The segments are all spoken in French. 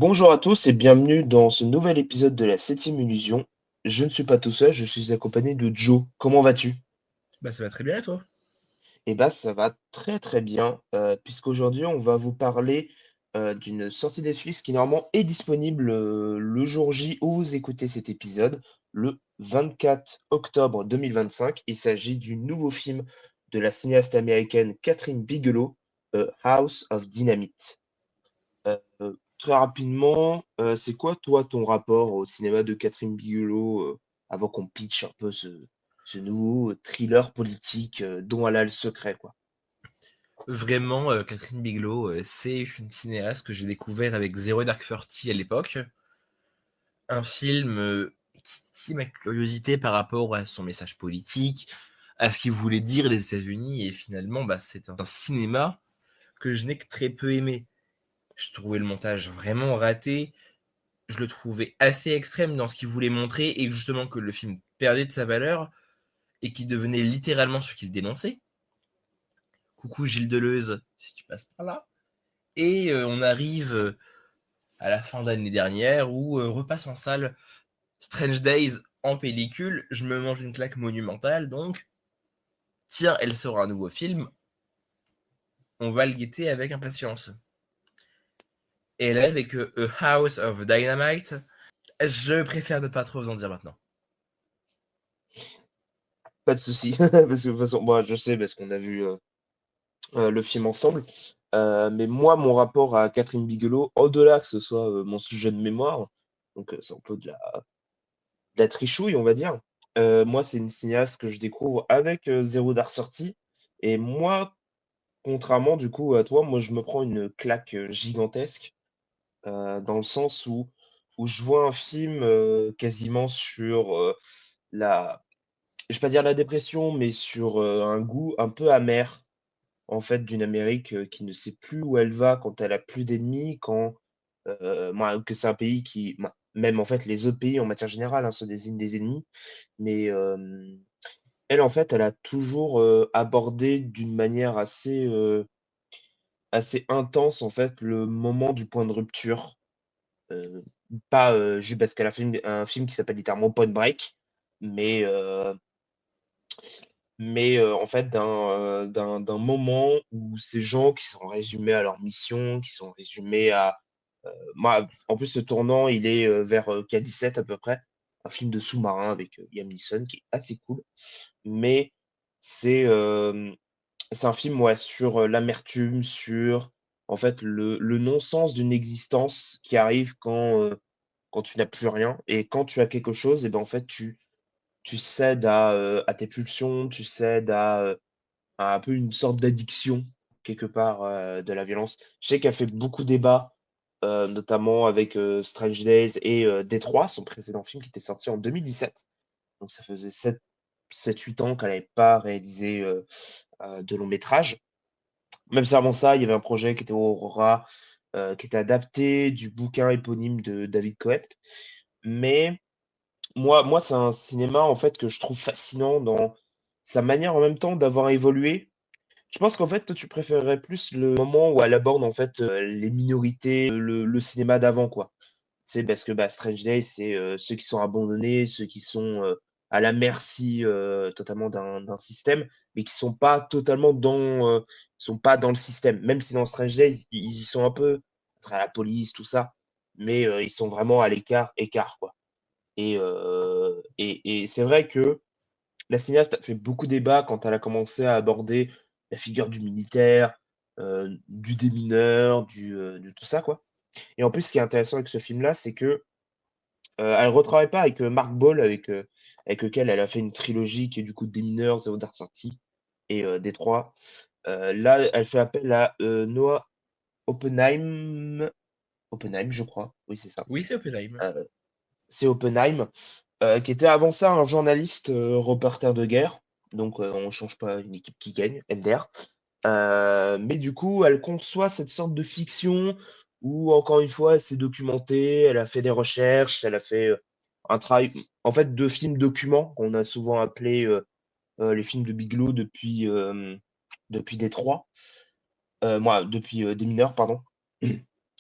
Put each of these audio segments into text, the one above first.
Bonjour à tous et bienvenue dans ce nouvel épisode de la Septième Illusion. Je ne suis pas tout seul, je suis accompagné de Joe. Comment vas-tu? Bah, ça va très bien et toi? Eh ben, ça va très très bien, puisqu'aujourd'hui on va vous parler d'une sortie Netflix qui normalement est disponible le jour J où vous écoutez cet épisode, le 24 octobre 2025. Il s'agit du nouveau film de la cinéaste américaine Catherine Bigelow, House of Dynamite. Très rapidement, c'est quoi toi ton rapport au cinéma de Catherine Bigelow, avant qu'on pitch un peu ce nouveau thriller politique, dont elle a le secret, quoi? Vraiment, Catherine Bigelow, c'est une cinéaste que j'ai découvert avec Zero Dark Thirty à l'époque. Un film qui titille ma curiosité par rapport à son message politique, à ce qu'il voulait dire les États-Unis, et finalement, bah, c'est un cinéma que je n'ai que très peu aimé. Je trouvais le montage vraiment raté, je le trouvais assez extrême dans ce qu'il voulait montrer, et justement que le film perdait de sa valeur, et qui devenait littéralement ce qu'il dénonçait. Coucou Gilles Deleuze, si tu passes par là. Et on arrive à la fin d'année dernière où repasse en salle Strange Days en pellicule. Je me mange une claque monumentale, donc tiens, elle sera un nouveau film. On va le guetter avec impatience. Et là, avec A House of Dynamite, je préfère ne pas trop vous en dire maintenant. Pas de souci, parce que de toute façon, moi je sais parce qu'on a vu le film ensemble. Mais moi, mon rapport à Catherine Bigelow, au-delà que ce soit mon sujet de mémoire, donc c'est un peu de la trichouille, on va dire. Moi, c'est une cinéaste que je découvre avec Zéro Dark Thirty. Et moi, contrairement du coup à toi, moi je me prends une claque gigantesque, dans le sens où je vois un film quasiment sur la, je vais pas dire la dépression, mais sur un goût un peu amer en fait d'une Amérique qui ne sait plus où elle va quand elle a plus d'ennemis, quand que c'est un pays qui, même en fait les autres pays en matière générale se désignent des ennemis, mais elle en fait elle a toujours abordé d'une manière assez intense en fait le moment du point de rupture. Heu, Pas, juste parce qu'elle a fait un film qui s'appelle littéralement Point Break, mais en fait d'un moment où ces gens qui sont résumés à leur mission, qui sont résumés à, moi en plus ce tournant il est, vers, K-17 à peu près, un film de sous-marin avec, Liam Neeson qui est assez cool. Mais c'est, c'est un film, ouais, sur, l'amertume, sur, en fait, le non-sens d'une existence qui arrive quand tu n'as plus rien et quand tu as quelque chose et ben, en fait, tu cèdes à tes pulsions, tu cèdes à un peu une sorte d'addiction quelque part, de la violence. Je sais qu'elle fait beaucoup débat, notamment avec, Strange Days et Détroit, son précédent film qui était sorti en 2017. Donc ça faisait 7-8 ans qu'elle n'avait pas réalisé, de long métrage. Même si avant ça, il y avait un projet qui était Aurora, qui était adapté du bouquin éponyme de David Koepp. Mais moi, c'est un cinéma, en fait, que je trouve fascinant dans sa manière, en même temps, d'avoir évolué. Je pense qu'en fait, toi, tu préférerais plus le moment où elle aborde, en fait, les minorités, le cinéma d'avant, quoi. C'est parce que, bah, Strange Days, c'est, ceux qui sont abandonnés, ceux qui sont, à la merci, totalement d'un système, mais qui sont pas totalement sont pas dans le système. Même si dans Strange Days, ils y sont un peu, à la police, tout ça, mais, ils sont vraiment à écart, quoi. Et c'est vrai que la cinéaste a fait beaucoup débat quand elle a commencé à aborder la figure du militaire, du démineur, de tout ça, quoi. Et en plus, ce qui est intéressant avec ce film-là, c'est que, elle retravaille pas avec, Mark Ball avec lequel elle a fait une trilogie qui est du coup Des mineurs, Zero Dark Thirty et Détroit. Là, elle fait appel à, Noah Oppenheim, je crois. Oui, c'est ça. Oui, c'est Oppenheim. Heu, c'est Oppenheim, qui était avant ça un journaliste, reporter de guerre. Donc, on change pas une équipe qui gagne, MDR. Mais du coup, elle conçoit cette sorte de fiction où, encore une fois, elle s'est documentée, elle a fait des recherches, elle a fait un travail, en fait, de films documents qu'on a souvent appelé les films de Bigelow depuis Détroit, moi, depuis Des mineurs, pardon.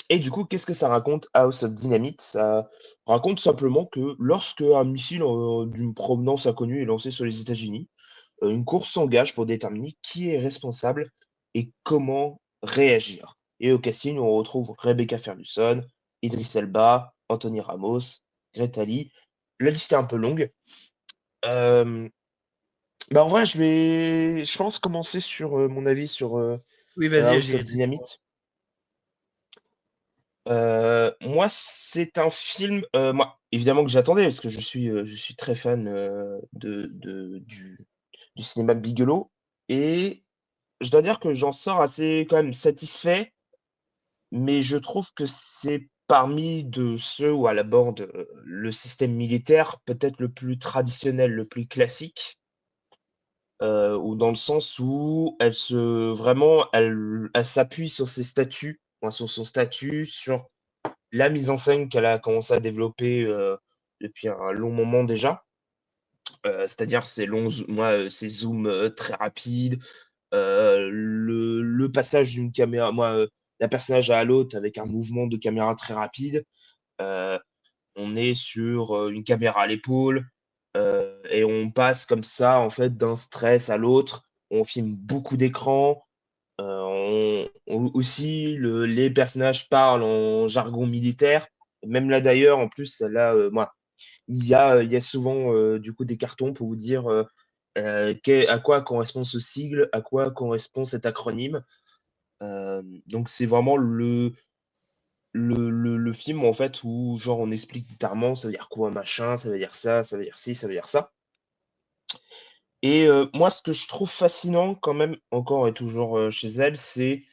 Et du coup, qu'est-ce que ça raconte House of Dynamite? Ça raconte simplement que lorsque un missile d'une provenance inconnue est lancé sur les États-Unis, une course s'engage pour déterminer qui est responsable et comment réagir. Et au casting, on retrouve Rebecca Ferguson, Idris Elba, Anthony Ramos, Greta Lee. La liste est un peu longue. Euh, Bah en vrai, je pense, commencer sur mon avis sur Oui, vas-y, House of vas-y. Dynamite. Moi, c'est un film, moi, évidemment que j'attendais, parce que je suis très fan du cinéma de Bigelow. Et je dois dire que j'en sors assez quand même satisfait, mais je trouve que c'est parmi de ceux où elle aborde le système militaire peut-être le plus traditionnel, le plus classique, ou dans le sens où elle s'appuie sur ses statuts, enfin, sur son statut, sur la mise en scène qu'elle a commencé à développer depuis un long moment déjà. C'est-à-dire ces zooms très rapides, le passage d'une caméra, d'un personnage à l'autre avec un mouvement de caméra très rapide. Euh, on est sur une caméra à l'épaule et on passe comme ça en fait d'un stress à l'autre. On filme beaucoup d'écrans. Aussi, les personnages parlent en jargon militaire. Même là d'ailleurs, en plus, là, il y a souvent du coup des cartons pour vous dire à quoi correspond ce sigle, à quoi correspond cet acronyme. Donc c'est vraiment le film en fait où genre on explique littéralement ça veut dire quoi machin, ça veut dire ça veut dire ci, ça veut dire ça. Et moi ce que je trouve fascinant quand même encore et toujours chez elle, c'est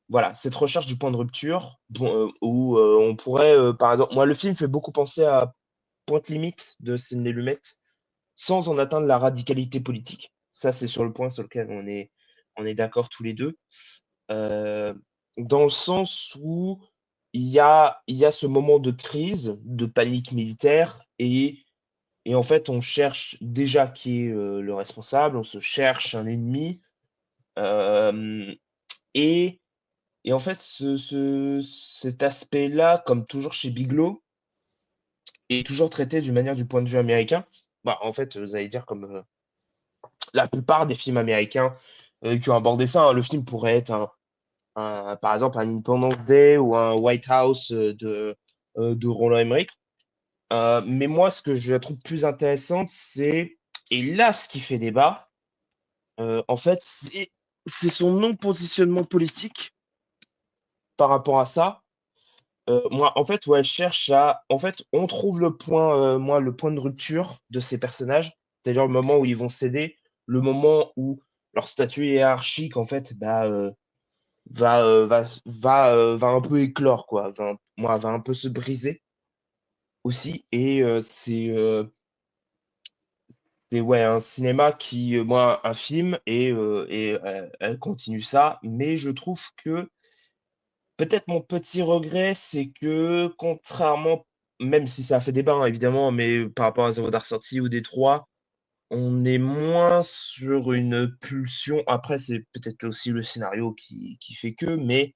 voilà cette recherche du point de rupture où on pourrait par exemple moi le film fait beaucoup penser à Pointe Limite de Sidney Lumet sans en atteindre la radicalité politique. Ça c'est sur le point sur lequel on est d'accord tous les deux. Euh, Dans le sens où il y a ce moment de crise, de panique militaire, et en fait, on cherche déjà qui est le responsable, on se cherche un ennemi, euh, et, et en fait, cet aspect-là, comme toujours chez Bigelow, est toujours traité d'une manière du point de vue américain. Bah, en fait, vous allez dire comme la plupart des films américains qui ont abordé ça, hein. Le film pourrait être par exemple un Independence Day ou un White House de Roland Emmerich. Mais moi, ce que je la trouve plus intéressante, et là, ce qui fait débat, en fait, c'est son non-positionnement politique par rapport à ça. Moi, en fait, où elle cherche à, en fait, on trouve le point, le point de rupture de ces personnages, c'est-à-dire le moment où ils vont céder, le moment où leur statut hiérarchique, en fait, va un peu éclore, quoi, va un peu se briser aussi. Et c'est ouais, un cinéma qui, moi, un film, elle continue ça. Mais je trouve que peut-être mon petit regret, c'est que contrairement, même si ça a fait débat, hein, évidemment, mais par rapport à Zéro Dark Thirty ou Détroit, on est moins sur une pulsion. Après, c'est peut-être aussi le scénario qui fait que, mais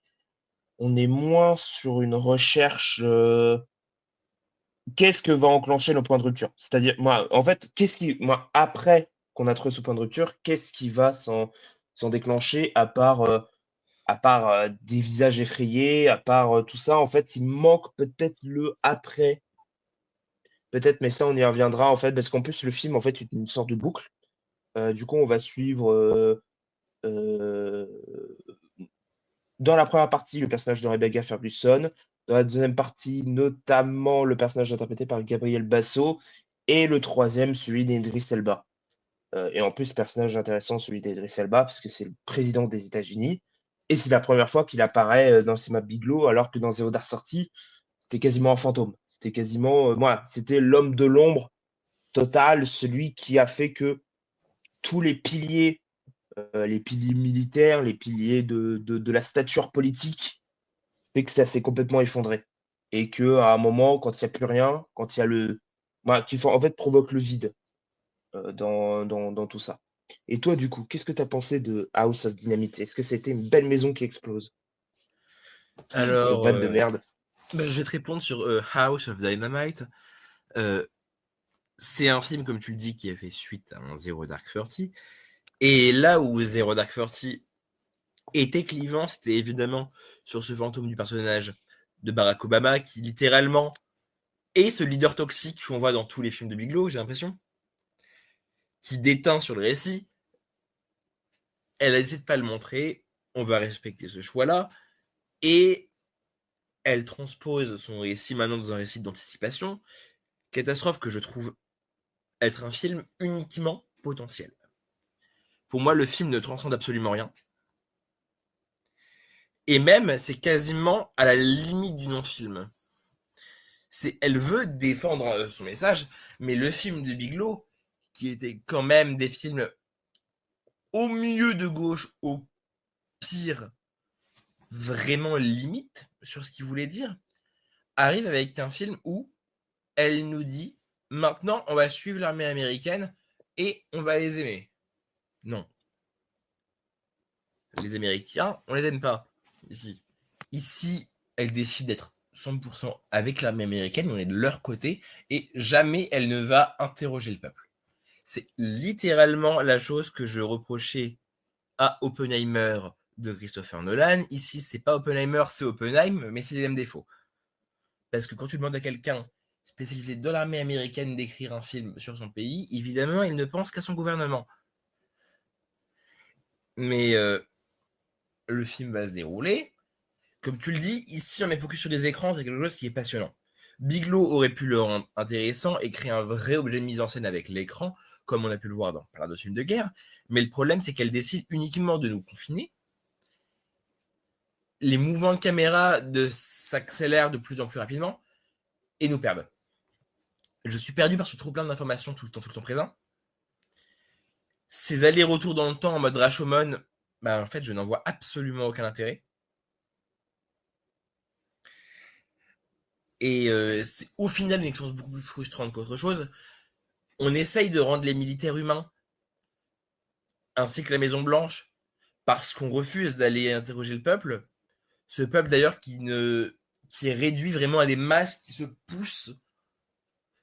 on est moins sur une recherche. Qu'est-ce que va enclencher le point de rupture? C'est-à-dire, moi, en fait, moi, après qu'on a trouvé ce point de rupture, qu'est-ce qui va s'en déclencher à part des visages effrayés, à part tout ça? En fait, il manque peut-être le après, peut-être, mais ça, on y reviendra, en fait, parce qu'en plus, le film, en fait, est une sorte de boucle. Du coup, on va suivre euh, dans la première partie, le personnage de Rebecca Ferguson. Dans la deuxième partie, notamment le personnage interprété par Gabriel Basso. Et le troisième, celui d'Idris Elba. Et en plus, personnage intéressant, celui d'Idris Elba, parce que c'est le président des États-Unis. Et c'est la première fois qu'il apparaît dans Cinema Biglow, alors que dans Zero Dark Thirty, c'était quasiment un fantôme. C'était quasiment, c'était l'homme de l'ombre total, celui qui a fait que tous les piliers militaires, les piliers de la stature politique, fait que ça s'est complètement effondré. Et que à un moment, quand il n'y a plus rien, quand il y a qui en fait provoque le vide dans tout ça. Et toi, du coup, qu'est-ce que tu as pensé de House of Dynamite? Est-ce que c'était une belle maison qui explose? Cette Alors, vanne de merde. je vais te répondre sur House of Dynamite. C'est un film, comme tu le dis, qui a fait suite à un Zero Dark Thirty. Et là où Zero Dark Thirty était clivant, c'était évidemment sur ce fantôme du personnage de Barack Obama, qui littéralement est ce leader toxique qu'on voit dans tous les films de Bigelow, j'ai l'impression, qui déteint sur le récit. Elle a décidé de pas le montrer, on va respecter ce choix-là, et elle transpose son récit maintenant dans un récit d'anticipation, catastrophe que je trouve être un film uniquement potentiel. Pour moi, le film ne transcende absolument rien. Et même, c'est quasiment à la limite du non-film. Elle veut défendre son message, mais le film de Bigelow, qui était quand même des films au milieu de gauche, au pire, vraiment limite sur ce qu'il voulait dire, arrive avec un film où elle nous dit maintenant on va suivre l'armée américaine et on va les aimer. Non. Les Américains, on les aime pas ici. Ici, elle décide d'être 100% avec l'armée américaine, on est de leur côté et jamais elle ne va interroger le peuple. C'est littéralement la chose que je reprochais à Oppenheimer de Christopher Nolan. Ici, c'est pas Oppenheimer, c'est Oppenheim, mais c'est les mêmes défauts. Parce que quand tu demandes à quelqu'un spécialisé dans l'armée américaine d'écrire un film sur son pays, évidemment, il ne pense qu'à son gouvernement. Mais le film va se dérouler. Comme tu le dis, ici, on est focus sur les écrans, c'est quelque chose qui est passionnant. Bigelow aurait pu le rendre intéressant et créer un vrai objet de mise en scène avec l'écran, comme on a pu le voir dans plein d'autres films de guerre. Mais le problème, c'est qu'elle décide uniquement de nous confiner. Les mouvements de caméra s'accélèrent de plus en plus rapidement et nous perdent. Je suis perdu par ce trop plein d'informations tout le temps présent. Ces allers-retours dans le temps en mode Rashomon, en fait, je n'en vois absolument aucun intérêt. Et c'est au final une expérience beaucoup plus frustrante qu'autre chose. On essaye de rendre les militaires humains, ainsi que la Maison Blanche, parce qu'on refuse d'aller interroger le peuple. Ce peuple d'ailleurs qui est réduit vraiment à des masses qui se poussent.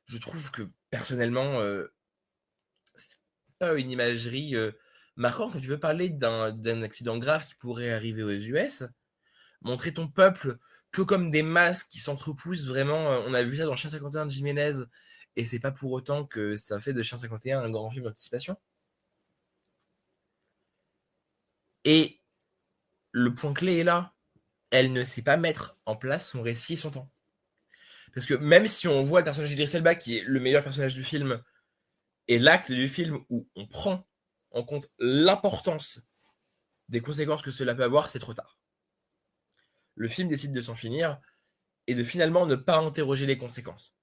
Je trouve que personnellement, c'est pas une imagerie marquante. Quand tu veux parler d'un accident grave qui pourrait arriver aux US, montrer ton peuple que comme des masses qui s'entrepoussent, vraiment, on a vu ça dans Chien 51 de Jiménez, et c'est pas pour autant que ça fait de Chien 51 un grand film d'anticipation. Et le point clé est là. Elle ne sait pas mettre en place son récit et son temps. Parce que même si on voit le personnage d'Idris Elba, qui est le meilleur personnage du film, et l'acte du film où on prend en compte l'importance des conséquences que cela peut avoir, c'est trop tard. Le film décide de s'en finir et de finalement ne pas interroger les conséquences.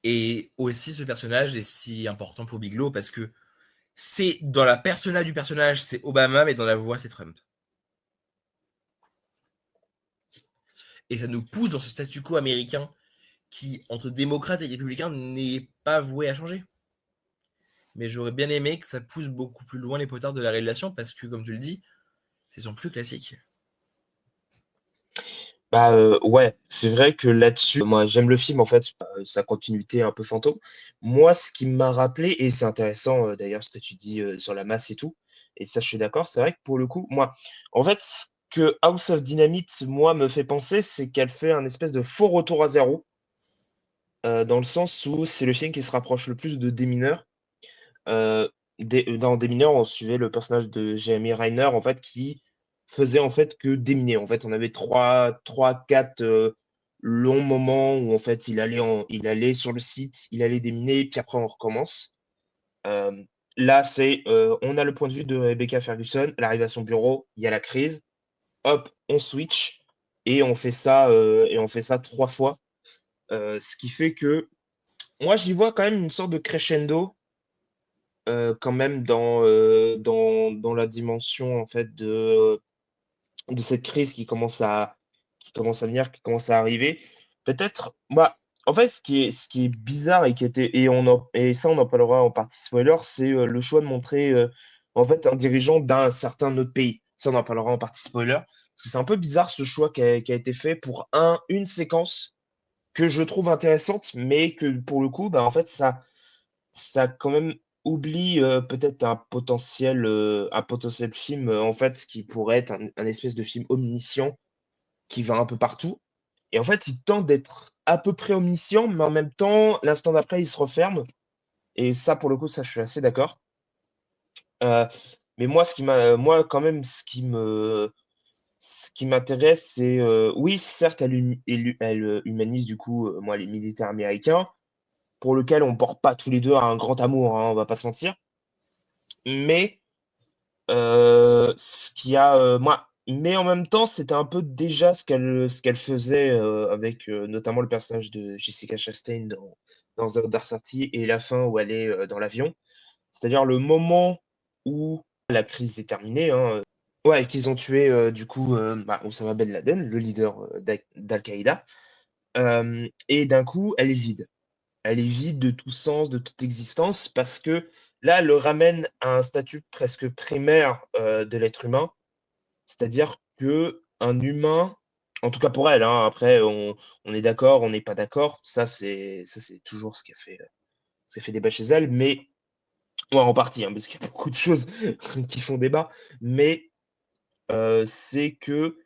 Et aussi, ce personnage est si important pour Bigelow parce que c'est dans la persona du personnage, c'est Obama, mais dans la voix, c'est Trump. Et ça nous pousse dans ce statu quo américain qui, entre démocrates et républicains, n'est pas voué à changer. Mais j'aurais bien aimé que ça pousse beaucoup plus loin les potards de la réalisation parce que, comme tu le dis, c'est son plus classique. Bah ouais, c'est vrai que là-dessus, moi j'aime le film en fait, sa continuité un peu fantôme. Moi, ce qui m'a rappelé, et c'est intéressant d'ailleurs ce que tu dis sur la masse et tout, et ça je suis d'accord, c'est vrai que pour le coup, moi, en fait, ce que House of Dynamite, moi, me fait penser, c'est qu'elle fait un espèce de faux retour à zéro, dans le sens où c'est le film qui se rapproche le plus de Démineur. Dans Démineur, on suivait le personnage de Jeremy Renner, en fait, qui faisait en fait que déminer. En fait, on avait trois, quatre longs moments où en fait il allait sur le site, il allait déminer, puis après on recommence. Euh, Là, on a le point de vue de Rebecca Ferguson, elle arrive à son bureau, il y a la crise, hop, on switch et on fait ça 3 fois. Ce qui fait que moi j'y vois quand même une sorte de crescendo quand même dans la dimension en fait de cette crise qui commence à venir, qui commence à arriver. Peut-être, moi, en fait, ce qui est bizarre et qui était, et ça, on en parlera en partie spoiler, c'est le choix de montrer en fait un dirigeant d'un certain autre pays. Ça, on en parlera en partie spoiler. Parce que c'est un peu bizarre ce choix qui a été fait pour une séquence que je trouve intéressante, mais que pour le coup, bah, en fait, ça quand même oublie peut-être un potentiel film, en fait, qui pourrait être un espèce de film omniscient qui va un peu partout. Et en fait, il tente d'être à peu près omniscient, mais en même temps, l'instant d'après, il se referme. Et ça, pour le coup, ça, je suis assez d'accord. Euh, mais moi, quand même, ce qui m'intéresse, c'est, oui, certes, elle humanise du coup, moi, les militaires américains, pour lequel on porte pas tous les deux un grand amour, hein, on va pas se mentir. Mais ce qui a, mais en même temps, c'était un peu déjà ce qu'elle faisait avec notamment le personnage de Jessica Chastain dans The Dark Thirty et la fin où elle est dans l'avion. C'est-à-dire le moment où la crise est terminée, hein, ouais, qu'ils ont tué du coup Oussama Ben Laden, le leader d'Al-Qaïda, et d'un coup, elle est vide. Elle est vide de tout sens, de toute existence, parce que là, elle le ramène à un statut presque primaire de l'être humain, c'est-à-dire que un humain, en tout cas pour elle, hein, après on est d'accord, on n'est pas d'accord, ça c'est toujours ce qui a fait débat chez elle, mais ouais, en partie, hein, parce qu'il y a beaucoup de choses qui font débat, mais c'est que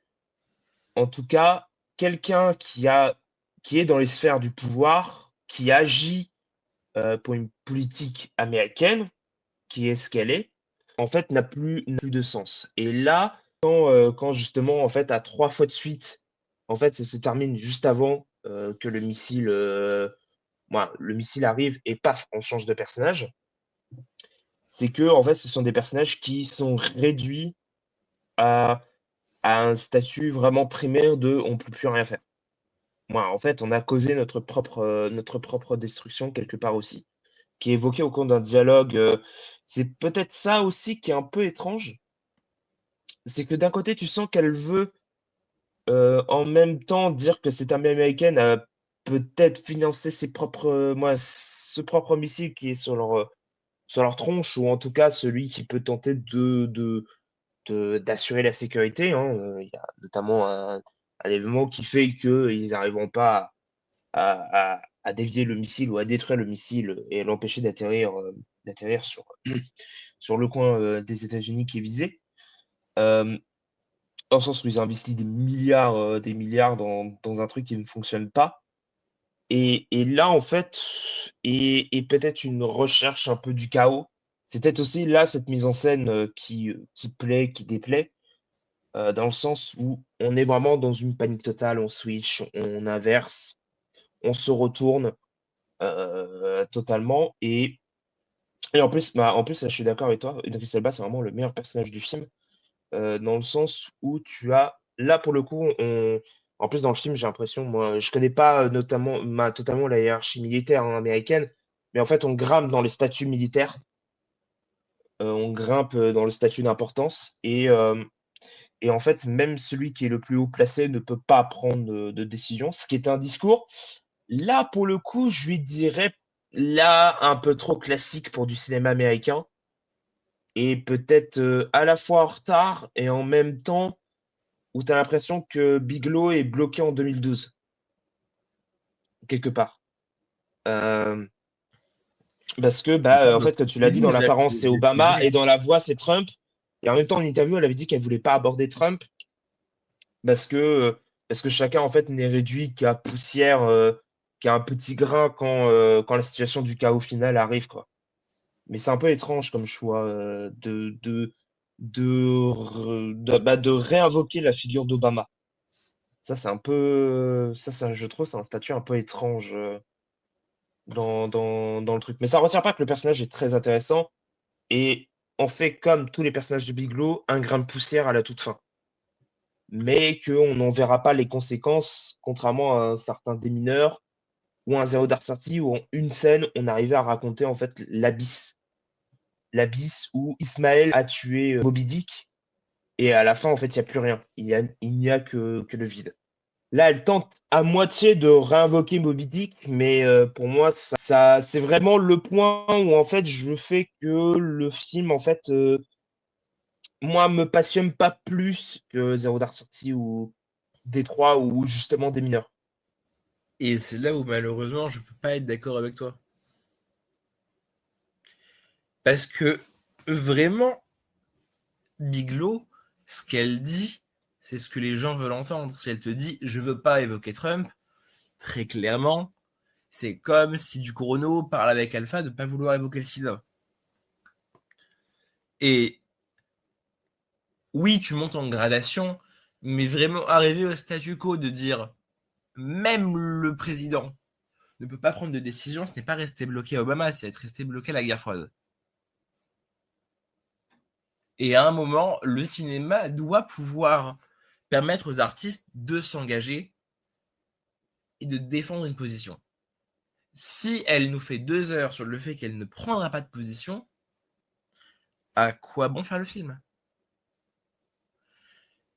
en tout cas quelqu'un qui est dans les sphères du pouvoir, qui agit pour une politique américaine, qui est ce qu'elle est, en fait, n'a plus de sens. Et là, quand justement, en fait, à 3 fois de suite, en fait, ça se termine juste avant que le missile arrive et paf, on change de personnage. C'est que, en fait, ce sont des personnages qui sont réduits à, à un statut vraiment primaire de on ne peut plus rien faire. En fait, on a causé notre propre destruction quelque part aussi, qui est évoqué au cours d'un dialogue. C'est peut-être ça aussi qui est un peu étrange. C'est que d'un côté, tu sens qu'elle veut en même temps dire que cette armée américaine a peut-être financé ce propre missile qui est sur leur tronche, ou en tout cas celui qui peut tenter d'assurer la sécurité, hein. Il y a notamment un événement qui fait qu'ils n'arriveront pas à dévier le missile ou à détruire le missile et à l'empêcher d'atterrir sur le coin des États-Unis qui est visé. Euh, Dans le sens où ils ont investi des milliards dans un truc qui ne fonctionne pas. Et là, en fait, et peut-être une recherche un peu du chaos. C'est peut-être aussi là cette mise en scène qui plaît, qui déplaît, dans le sens où on est vraiment dans une panique totale, on switch, on inverse, on se retourne totalement. Et en plus, là, je suis d'accord avec toi, Idris Elba, c'est vraiment le meilleur personnage du film, dans le sens où tu as, là pour le coup, en plus dans le film, j'ai l'impression, moi, je connais pas totalement la hiérarchie militaire hein, américaine, mais en fait, on grimpe dans les statuts militaires, on grimpe dans le statut d'importance, et en fait, même celui qui est le plus haut placé ne peut pas prendre de décision, ce qui est un discours, là pour le coup, je lui dirais, là, un peu trop classique pour du cinéma américain, et peut-être à la fois en retard et en même temps où tu as l'impression que Bigelow est bloqué en 2012, quelque part. Euh, Parce que, en fait, comme tu l'as dit, dans 2012, là, l'apparence, c'est Obama désolé. et dans la voix, c'est Trump. Et en même temps, en interview, elle avait dit qu'elle voulait pas aborder Trump parce que, euh, parce que chacun, en fait, n'est réduit qu'à poussière, qu'à un petit grain quand la situation du chaos final arrive, quoi. Mais c'est un peu étrange comme choix de réinvoquer la figure d'Obama. Je trouve, c'est un statut un peu étrange dans le truc. Mais ça ne retient pas que le personnage est très intéressant et on fait comme tous les personnages de Bigelow, un grain de poussière à la toute fin. Mais qu'on n'en verra pas les conséquences, contrairement à un certain Démineur ou un Zero Dark Thirty où en une scène, on arrivait à raconter en fait l'abysse. L'abysse où Ismaël a tué Moby Dick et à la fin, en fait, il n'y a plus rien. Il n'y a que le vide. Là, elle tente à moitié de réinvoquer Moby Dick, mais pour moi, c'est vraiment le point où en fait je fais que le film en fait moi, me passionne pas plus que Zero Dark Thirty ou Détroit ou justement des mineurs. Et c'est là où malheureusement je peux pas être d'accord avec toi. Parce que vraiment, Biglo, ce qu'elle dit, c'est ce que les gens veulent entendre. Si elle te dit je veux pas évoquer Trump, très clairement, c'est comme si du chrono parle avec Alpha de pas vouloir évoquer le sida. Et oui, tu montes en gradation, mais vraiment arriver au statu quo de dire même le président ne peut pas prendre de décision, ce n'est pas rester bloqué à Obama, c'est être resté bloqué à la guerre froide. Et à un moment, le cinéma doit pouvoir permettre aux artistes de s'engager et de défendre une position. Si elle nous fait 2 heures sur le fait qu'elle ne prendra pas de position, à quoi bon faire le film?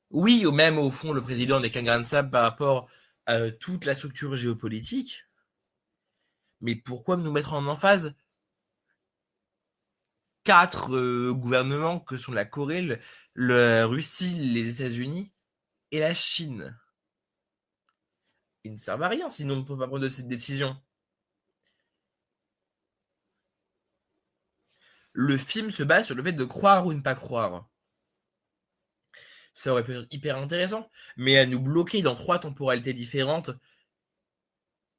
Oui, même au fond, le président n'est qu'un grain de sable par rapport à toute la structure géopolitique, mais pourquoi nous mettre en emphase 4 gouvernements que sont la Corée, la Russie, les États-Unis et la Chine? Ils ne servent à rien sinon on ne peut pas prendre de cette décision. Le film se base sur le fait de croire ou ne pas croire. Ça aurait pu être hyper intéressant, mais à nous bloquer dans 3 temporalités différentes,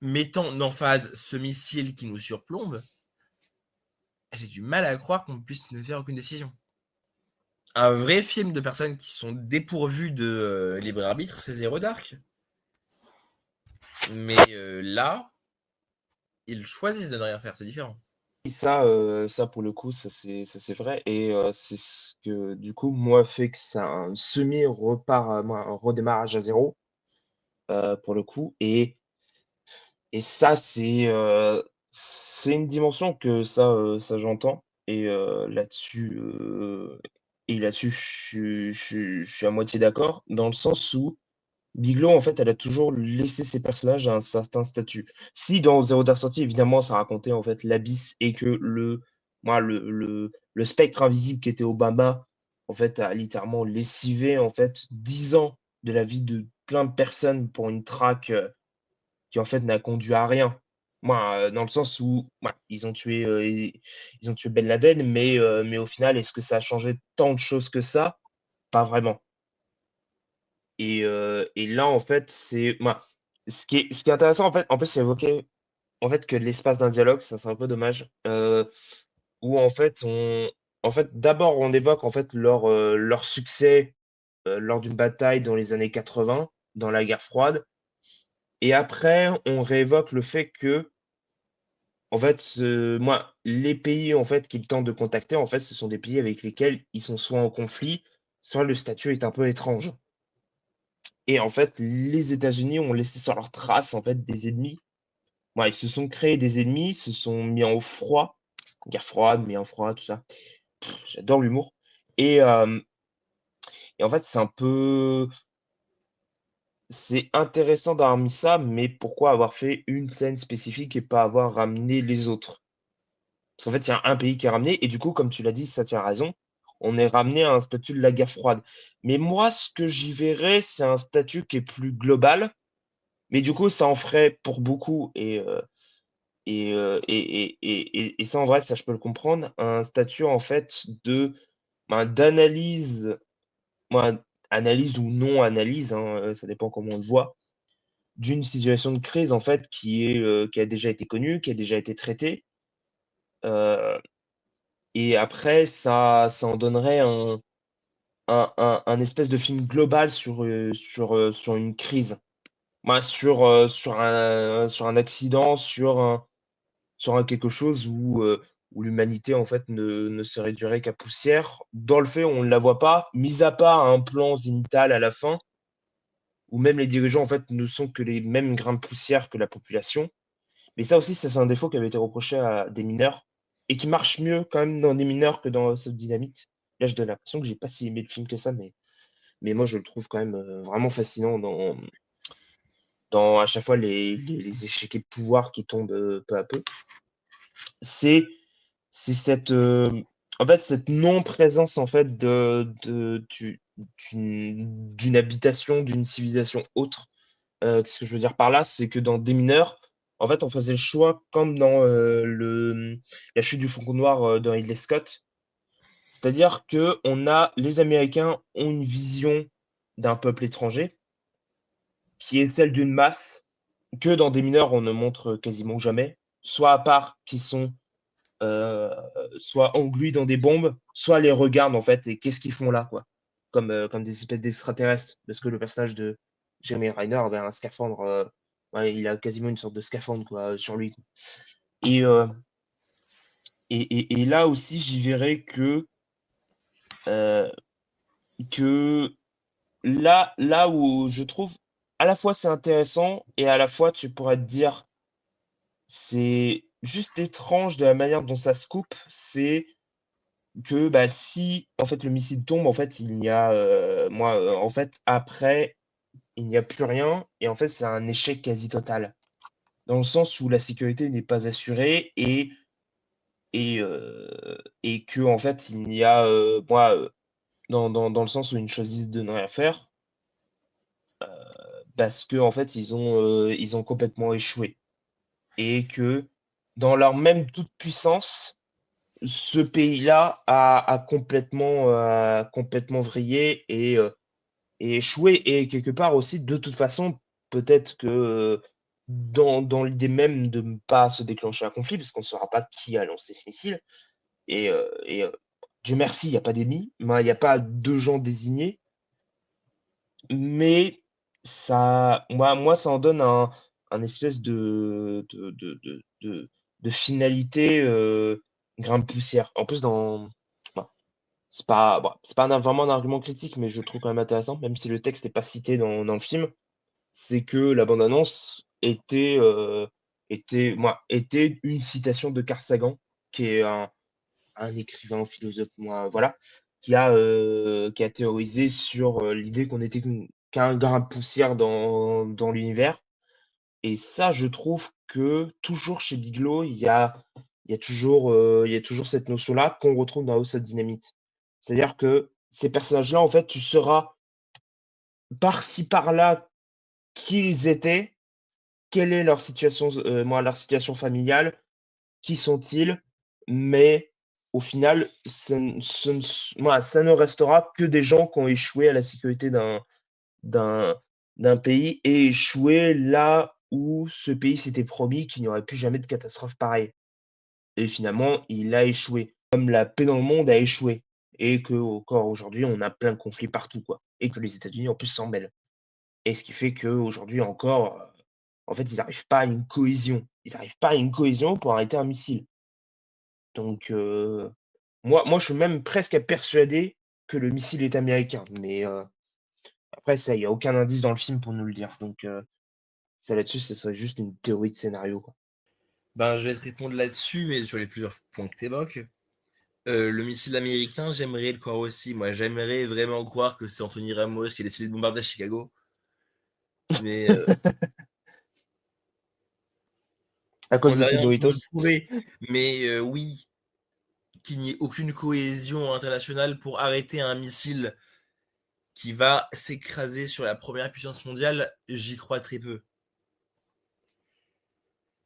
mettant en phase ce missile qui nous surplombe, j'ai du mal à croire qu'on puisse ne faire aucune décision. Un vrai film de personnes qui sont dépourvues de libre arbitre, c'est Zero Dark. Mais là, ils choisissent de ne rien faire, c'est différent. Et ça pour le coup, ça c'est vrai. Et c'est ce que du coup, moi, fait que c'est un semi-repart, un redémarrage à zéro, pour le coup. Et ça, c'est une dimension que ça j'entends. Et là-dessus, je suis à moitié d'accord, dans le sens où Biglo, en fait, elle a toujours laissé ses personnages à un certain statut. Si dans Zero Dark Thirty, évidemment, ça racontait en fait l'abysse et que le spectre invisible qui était Obama, en fait, a littéralement lessivé en fait 10 ans de la vie de plein de personnes pour une traque qui en fait n'a conduit à rien. Moi, dans le sens où ils ont tué Ben Laden, mais au final, est-ce que ça a changé tant de choses que ça? Pas vraiment. Et là, en fait, ce qui est intéressant, en plus, c'est évoqué en fait, que l'espace d'un dialogue, ça, c'est un peu dommage, où en fait, d'abord, on évoque en fait leur succès lors d'une bataille dans les années 80, dans la guerre froide, et après, on réévoque le fait que, en fait, les pays en fait qu'ils tentent de contacter, en fait, ce sont des pays avec lesquels ils sont soit en conflit, soit le statut est un peu étrange. Et en fait, les États-Unis ont laissé sur leur trace en fait des ennemis. Ouais, ils se sont créés des ennemis, se sont mis en froid, guerre froide, mis en froid, tout ça. J'adore l'humour. Et, euh, et en fait, c'est intéressant d'avoir mis ça, mais pourquoi avoir fait une scène spécifique et pas avoir ramené les autres? Parce qu'en fait, il y a un pays qui est ramené, et du coup, comme tu l'as dit, ça tu as raison, on est ramené à un statut de la guerre froide. Mais moi, ce que j'y verrais, c'est un statut qui est plus global, mais du coup, ça en ferait pour beaucoup, et ça, en vrai, ça, je peux le comprendre, un statut, en fait, d'analyse, moi, analyse ou non-analyse, hein, ça dépend comment on le voit, d'une situation de crise, en fait, qui a déjà été connue, qui a déjà été traitée. euh, et après, ça en donnerait un espèce de film global sur une crise. Moi, sur un accident, sur un quelque chose où l'humanité en fait ne se réduirait qu'à poussière. Dans le fait, on ne la voit pas, mis à part un plan zénital à la fin, où même les dirigeants en fait ne sont que les mêmes grains de poussière que la population. Mais ça aussi, ça c'est un défaut qui avait été reproché à des mineurs et qui marche mieux quand même dans des mineurs que dans ce dynamite. Là, je donne l'impression que j'ai pas si aimé le film que ça, mais moi je le trouve quand même vraiment fascinant dans à chaque fois les échecs et pouvoirs qui tombent peu à peu. C'est c'est cette En fait, cette non-présence en fait d'une habitation, d'une civilisation autre. Qu'est-ce que je veux dire par là? C'est que dans Des mineurs, en fait, on faisait le choix comme dans La chute du Faucon Noir de Ridley Scott. C'est-à-dire que les Américains ont une vision d'un peuple étranger qui est celle d'une masse que dans Des mineurs, on ne montre quasiment jamais, soit à part qui sont euh, soit englués dans des bombes, soit les regardent en fait et qu'est-ce qu'ils font là, quoi. Comme des espèces d'extraterrestres, parce que le personnage de Jeremy Renner avait un scaphandre, ouais, il a quasiment une sorte de scaphandre quoi, sur lui. Et, euh, et là aussi, j'y verrais euh, que là où je trouve à la fois c'est intéressant et à la fois tu pourrais te dire c'est juste étrange de la manière dont ça se coupe, c'est que bah, si en fait le missile tombe, en fait, il n'y a en fait après, il n'y a plus rien et en fait c'est un échec quasi total. Dans le sens où la sécurité n'est pas assurée et que en fait il y a dans le sens où ils choisissent de ne rien faire parce que en fait ils ont complètement échoué et que dans leur même toute puissance ce pays-là a complètement vrillé et échoué. Et quelque part aussi, de toute façon, peut-être que dans l'idée même de ne pas se déclencher un conflit, parce qu'on ne saura pas qui a lancé ce missile, et Dieu merci, il n'y a pas d'ennemis, il n'y a pas de gens désignés, mais moi, ça en donne un espèce de finalité grain de poussière. En plus, bah, c'est pas vraiment un argument critique, mais je le trouve quand même intéressant, même si le texte n'est pas cité dans le film, c'est que la bande-annonce était une citation de Carl Sagan, qui est un écrivain, philosophe, voilà, qui a théorisé sur l'idée qu'on était qu'un grain de poussière dans l'univers. Et ça, je trouve que toujours chez Bigelow, il y a toujours cette notion-là qu'on retrouve dans House of Dynamite. C'est-à-dire que ces personnages-là, en fait, tu sauras par-ci par-là qui ils étaient, quelle est leur situation familiale, qui sont-ils, mais au final, ça ne restera que des gens qui ont échoué à la sécurité d'un d'un pays et échoué là où ce pays s'était promis qu'il n'y aurait plus jamais de catastrophe pareille. Et finalement, il a échoué, comme la paix dans le monde a échoué et qu'encore aujourd'hui, on a plein de conflits partout, quoi, et que les États-Unis, en plus, s'en mêlent. Et ce qui fait qu'aujourd'hui encore, en fait, ils n'arrivent pas à une cohésion. Ils n'arrivent pas à une cohésion pour arrêter un missile. Donc, moi, je suis même presque persuadé que le missile est américain. Mais après, ça, il y a aucun indice dans le film pour nous le dire. Donc, ça là-dessus, ce serait juste une théorie de scénario, quoi. Ben, je vais te répondre là-dessus, mais sur les plusieurs points que tu évoques. Le missile américain, j'aimerais le croire aussi. Moi, j'aimerais vraiment croire que c'est Anthony Ramos qui a décidé de bombarder Chicago. Mais À cause on de n'a ces rien pour le Doritos. prouver. Mais oui, qu'il n'y ait aucune cohésion internationale pour arrêter un missile qui va s'écraser sur la première puissance mondiale, j'y crois très peu.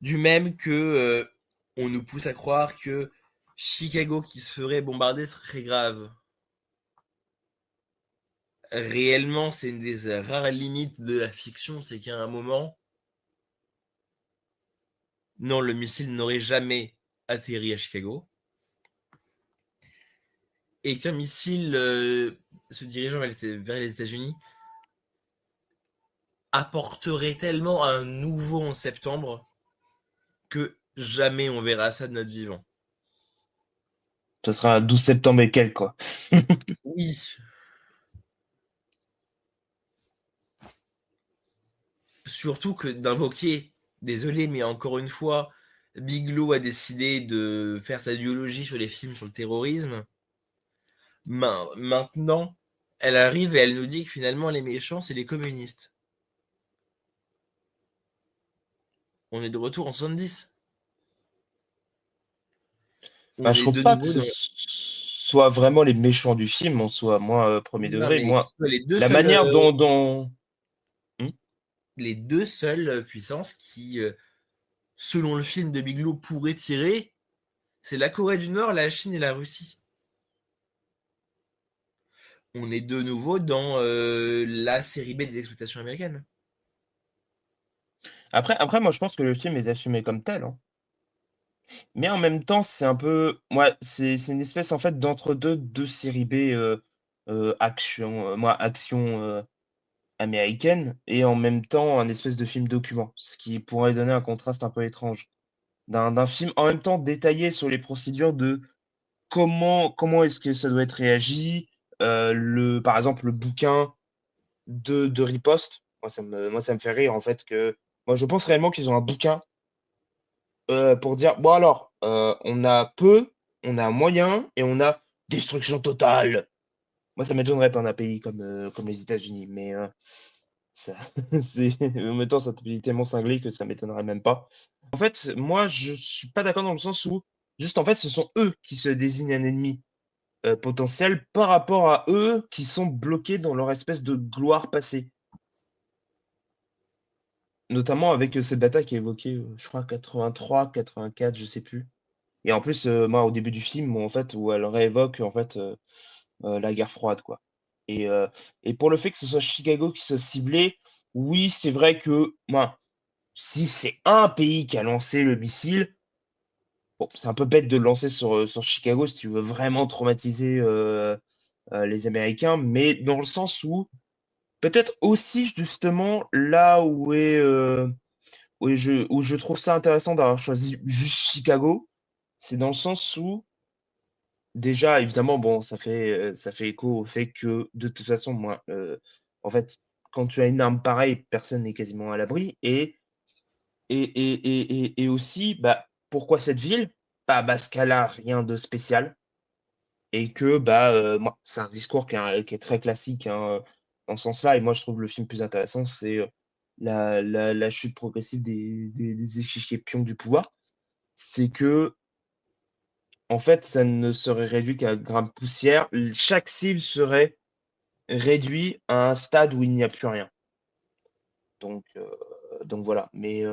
Du même que on nous pousse à croire que Chicago qui se ferait bombarder serait grave. Réellement, c'est une des rares limites de la fiction, c'est qu'à un moment, non, le missile n'aurait jamais atterri à Chicago, et qu'un missile se dirigeant vers les États-Unis apporterait tellement un nouveau en septembre que jamais on verra ça de notre vivant. Ce sera un 12 septembre et quelques, quoi. Oui, surtout que d'invoquer, désolé, mais encore une fois, Bigelow a décidé de faire sa duologie sur les films sur le terrorisme. Maintenant, elle arrive et elle nous dit que finalement les méchants, c'est les communistes. On est de retour en 70. Bah, On je est trouve de pas que nouveau ce dans... soit vraiment les méchants du film, en soi. Moi, premier Non, degré, mais moi, les deux la seuls, manière dont... Hmm. les deux seules puissances qui, selon le film de Bigelow, pourraient tirer, c'est la Corée du Nord, la Chine et la Russie. On est de nouveau dans la série B des exploitations américaines. Après, moi, je pense que le film est assumé comme tel, hein. Mais en même temps, c'est un peu... Ouais, c'est une espèce, en fait, d'entre-deux de série B action, action américaine, et en même temps, un espèce de film document, ce qui pourrait donner un contraste un peu étrange. D'un film en même temps détaillé sur les procédures de comment est-ce que ça doit être réagi, par exemple, le bouquin de Riposte. Moi, ça me fait rire, en fait, que moi, je pense réellement qu'ils ont un bouquin pour dire, bon alors, on a peu, on a moyen et on a destruction totale. Moi, ça m'étonnerait pas d'un pays comme les États-Unis, mais ça, en même temps, c'est un pays tellement cinglé que ça m'étonnerait même pas. En fait, moi, je suis pas d'accord dans le sens où, juste en fait, ce sont eux qui se désignent un ennemi potentiel par rapport à eux qui sont bloqués dans leur espèce de gloire passée. Notamment avec cette bataille qui est évoquée, je crois, 83, 84, je sais plus. Et en plus, moi, au début du film, en fait, où elle réévoque en fait la guerre froide, quoi. Et, euh, et pour le fait que ce soit Chicago qui soit ciblé, oui, c'est vrai que, moi, si c'est un pays qui a lancé le missile, bon, c'est un peu bête de le lancer sur Chicago si tu veux vraiment traumatiser les Américains, mais dans le sens où, peut-être aussi justement là où je trouve ça intéressant d'avoir choisi juste Chicago, c'est dans le sens où, déjà, évidemment, bon, ça fait écho au fait que, de toute façon, moi, en fait, quand tu as une arme pareille, personne n'est quasiment à l'abri. Et aussi, bah, pourquoi cette ville? Bah, parce qu'elle a rien de spécial. Et que, bah, moi, c'est un discours qui est très classique, hein, dans ce sens-là. Et moi, je trouve le film plus intéressant, c'est la chute progressive des échiquiers pions du pouvoir. C'est que, en fait, ça ne serait réduit qu'à un grain de poussière. Chaque cible serait réduit à un stade où il n'y a plus rien. Donc, voilà. Mais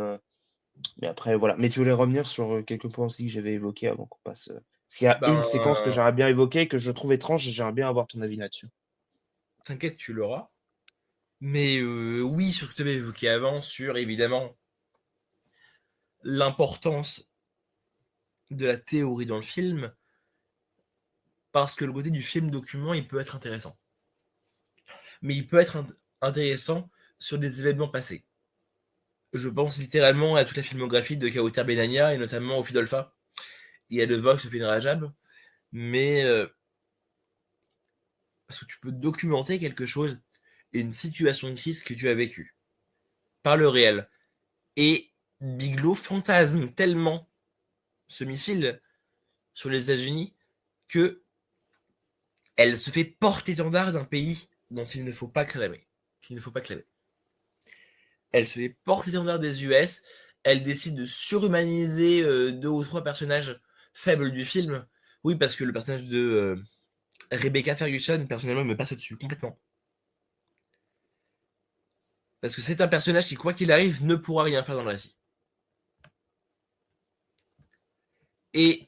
après, voilà. Mais tu voulais revenir sur quelques points aussi que j'avais évoqués avant qu'on passe. Parce qu'il y a une séquence que Ben, j'aimerais bien évoquer, que je trouve étrange, et j'aimerais bien avoir ton avis là-dessus. t'inquiète, tu l'auras. Mais oui, sur ce que tu avais évoqué avant, sur évidemment l'importance de la théorie dans le film, parce que le côté du film document, il peut être intéressant. Mais il peut être intéressant sur des événements passés. Je pense littéralement à toute la filmographie de Kauter Benania et notamment au Fidolfa. Il y a de Vox au film Rajab, mais parce que tu peux documenter quelque chose, une situation de crise que tu as vécue, par le réel. Et Bigelow fantasme tellement ce missile sur les États-Unis que elle se fait porte-étendard d'un pays dont il ne faut pas clamer. Qu'il ne faut pas clamer. Elle se fait porte-étendard des US. Elle décide de surhumaniser deux ou trois personnages faibles du film. Oui, parce que le personnage de Rebecca Ferguson, personnellement, me passe au-dessus complètement. Parce que c'est un personnage qui, quoi qu'il arrive, ne pourra rien faire dans le récit. Et